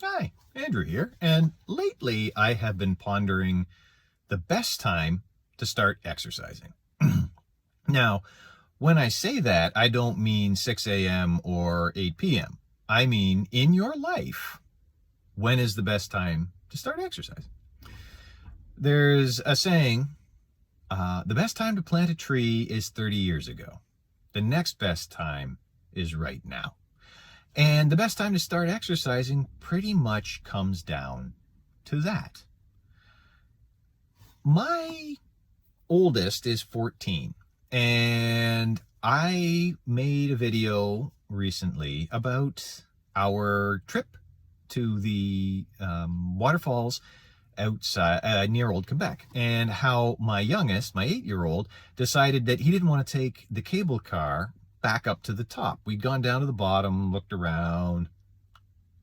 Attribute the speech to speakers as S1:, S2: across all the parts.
S1: Hi, Andrew here, and lately I have been pondering the best time to start exercising. Now, when I say that, I don't mean 6 a.m. or 8 p.m. I mean, in your life, when is the best time to start exercising? There's a saying, the best time to plant a tree is 30 years ago. The next best time is right now. And the best time to start exercising pretty much comes down to that. My oldest is 14, and I made a video recently about our trip to the waterfalls outside near Old Quebec, and how my youngest, my 8-year-old, decided that he didn't want to take the cable car back up to the top. We'd gone down to the bottom, looked around,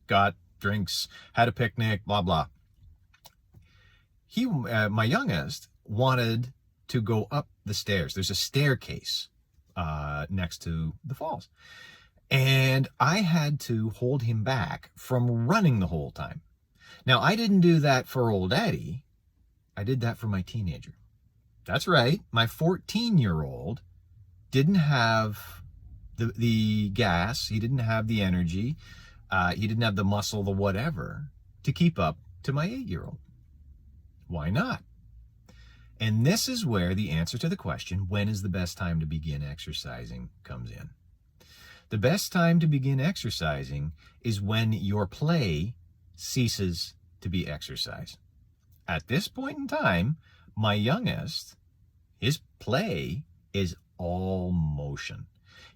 S1: got drinks, had a picnic, blah blah. My youngest, wanted to go up the stairs. There's a staircase next to the falls, and I had to hold him back from running the whole time. Now, I didn't do that for old Eddie. I did that for my teenager. That's right. My 14-year-old didn't have the gas. He didn't have the energy. He didn't have the muscle, the whatever, to keep up to my 8-year-old. Why not? And this is where the answer to the question, when is the best time to begin exercising, comes in. The best time to begin exercising is when your play ceases to be exercise. At this point in time, my youngest, his play is all motion.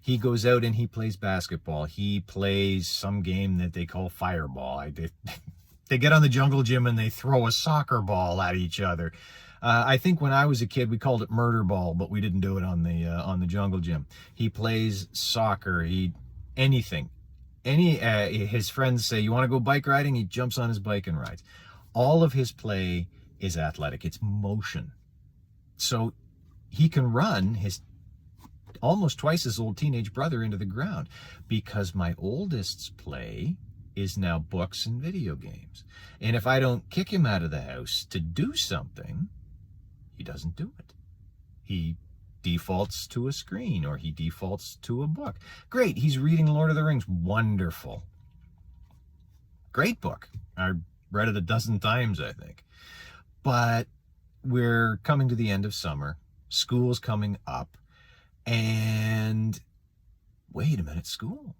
S1: He goes out and he plays basketball. He plays some game that they call fireball. They get on the jungle gym and they throw a soccer ball at each other. I think when I was a kid, we called it murder ball, but we didn't do it on the jungle gym. He plays soccer. Anything. His friends say, "You want to go bike riding?" He jumps on his bike and rides. All of his play is athletic. It's motion. So he can run his almost twice as old teenage brother into the ground, because my oldest's play is now books and video games. And if I don't kick him out of the house to do something, he doesn't do it. He defaults to a screen, or he defaults to a book. Great, he's reading Lord of the Rings. Wonderful. Great book. I read it a dozen times, I think. But we're coming to the end of summer. School's coming up. And wait a minute, school.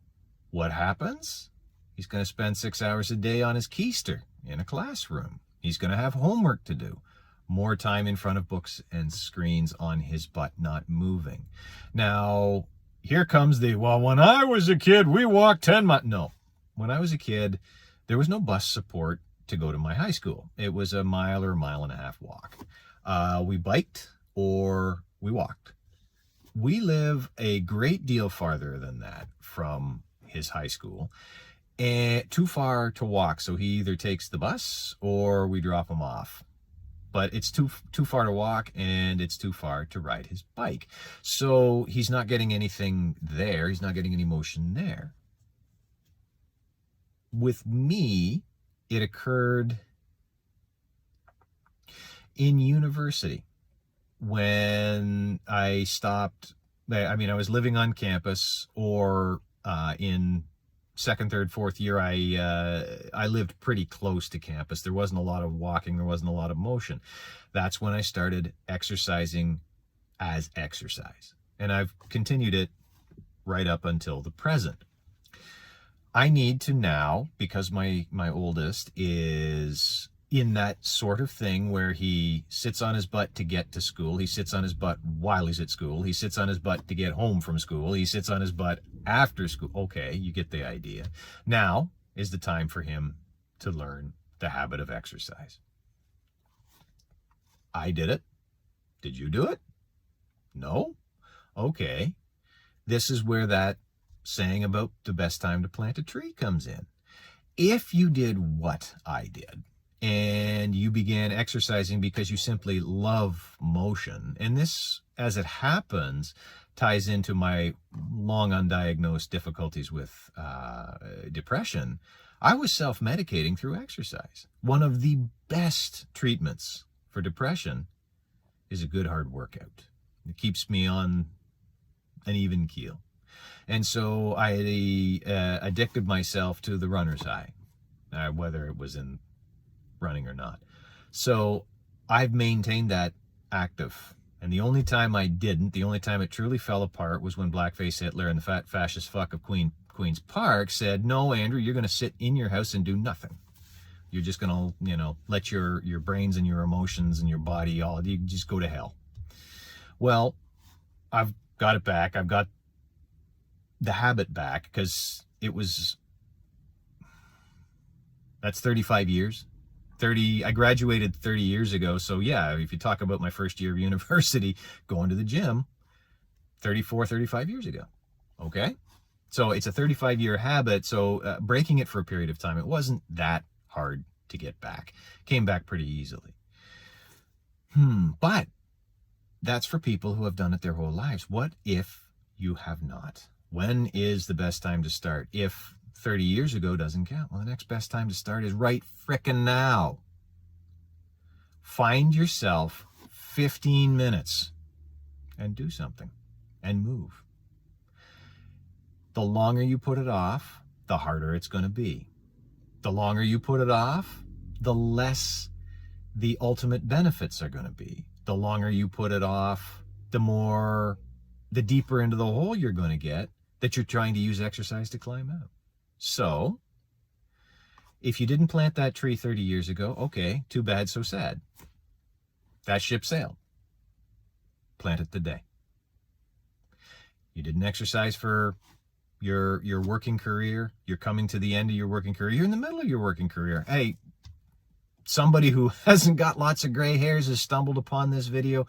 S1: What happens? He's going to spend 6 hours a day on his keister in a classroom. He's going to have homework to do. More time in front of books and screens on his butt, not moving. Now, here comes when I was a kid, we walked 10 miles. No, when I was a kid, there was no bus support to go to my high school. It was a mile or a mile and a half walk. We biked or we walked. We live a great deal farther than that from his high school, and too far to walk. So he either takes the bus or we drop him off. But it's too far to walk, and it's too far to ride his bike. So he's not getting anything there. He's not getting any motion there. With me, it occurred in university when I stopped. I was living on campus, or in second, third, fourth year, I lived pretty close to campus. There wasn't a lot of walking. There wasn't a lot of motion. That's when I started exercising as exercise. And I've continued it right up until the present. I need to now, because my oldest is in that sort of thing where he sits on his butt to get to school. He sits on his butt while he's at school. He sits on his butt to get home from school. He sits on his butt after school. Okay, you get the idea. Now is the time for him to learn the habit of exercise. I did it. Did you do it? No? Okay. This is where that saying about the best time to plant a tree comes in. If you did what I did, and you began exercising because you simply love motion, and this, as it happens, ties into my long undiagnosed difficulties with depression, I was self-medicating through exercise. One of the best treatments for depression is a good hard workout. It keeps me on an even keel. And so I addicted myself to the runner's high, whether it was in running or not. So I've maintained that active. And the only time I didn't, the only time it truly fell apart was when Blackface Hitler and the fat fascist fuck of Queen's Park said, no, Andrew, you're going to sit in your house and do nothing. You're just going to, you know, let your brains and your emotions and your body, you just go to hell. Well, I've got it back. I've got the habit back because that's 35 years. I graduated 30 years ago. So yeah, if you talk about my first year of university, going to the gym, 35 years ago. Okay. So it's a 35-year habit. So breaking it for a period of time, it wasn't that hard to get back. Came back pretty easily. But that's for people who have done it their whole lives. What if you have not? When is the best time to start? If 30 years ago doesn't count, well, the next best time to start is right frickin' now. Find yourself 15 minutes and do something and move. The longer you put it off, the harder it's going to be. The longer you put it off, the less the ultimate benefits are going to be. The longer you put it off, the deeper into the hole you're going to get that you're trying to use exercise to climb out. So, if you didn't plant that tree 30 years ago, okay, too bad, so sad. That ship sailed. Plant it today. You didn't exercise for your working career. You're coming to the end of your working career. You're in the middle of your working career. Hey, somebody who hasn't got lots of gray hairs has stumbled upon this video.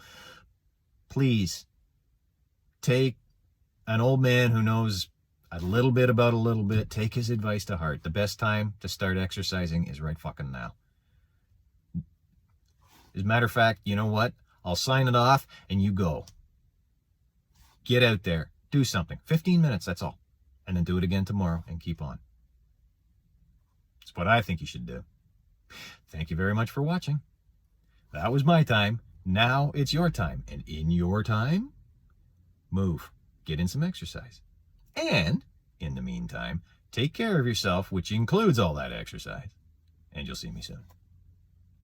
S1: Please take an old man who knows a little bit about a little bit, take his advice to heart. The best time to start exercising is right fucking now. As a matter of fact, you know what? I'll sign it off and you go. Get out there. Do something. 15 minutes, that's all. And then do it again tomorrow and keep on. It's what I think you should do. Thank you very much for watching. That was my time. Now it's your time. And in your time, move. Get in some exercise. And, in the meantime, take care of yourself, which includes all that exercise. And you'll see me soon.